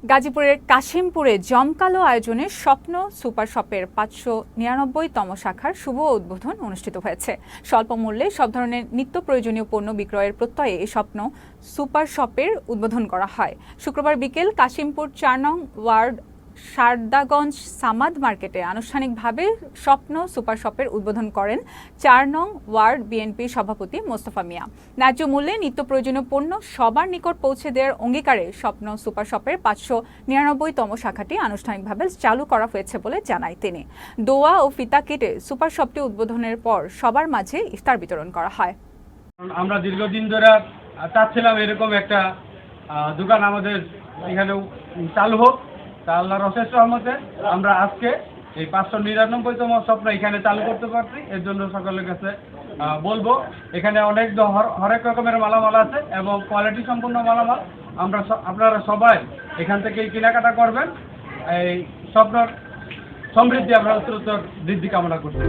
গাজীপুরের কাশিমপুরে জমকালো আয়োজনে স্বপ্ন সুপার শপের ৫৯৯তম শাখার শুভ উদ্বোধন অনুষ্ঠিত হয়েছে। স্বল্প মূল্যে সব ধরনের নিত্য প্রয়োজনীয় পণ্য বিক্রয়ের প্রত্যয়ে এই স্বপ্ন সুপার শপের উদ্বোধন করা হয়। শুক্রবার বিকেল কাশিমপুর ৪ নং ওয়ার্ড সারদাগঞ্জ সামাদ মার্কেটে আনুষ্ঠানিকভাবে স্বপ্ন সুপার শপের উদ্বোধন করেন ৪ নং ওয়ার্ড বিএনপির সভাপতি মোস্তফা মিয়া। ন্যায্য মূল্যে নিত্য প্রয়োজনীয় পণ্য সবার নিকট পৌঁছে দেওয়ার অঙ্গীকারে স্বপ্ন সুপার শপের ৫৯৯তম শাখাটি আনুষ্ঠানিকভাবে চালু করা হয়েছে বলে জানায় তিনি। দোয়া ও ফিতা কেটে সুপার শপটি উদ্বোধনের পর সবার মাঝে ইফতার বিতরণ করা হয়। আমরা দীর্ঘদিন ধরে চাচ্ছিলাম এরকম একটা দোকান আমাদের এখানে চালু হোক। তা আল্লাহর অশেষ রহমতে আমরা আজকে এই ৫৯৯তম স্বপ্ন এখানে চালু করতে পারছি। এর জন্য সকলের কাছে বলবো, এখানে অনেক হরেক রকমের মালামাল আছে এবং কোয়ালিটি সম্পূর্ণ মালামাল। আপনারা সবাই এখান থেকেই কেনাকাটা করবেন। এই স্বপ্নর সমৃদ্ধি আমরা উত্তরোত্তর বৃদ্ধি কামনা করছি।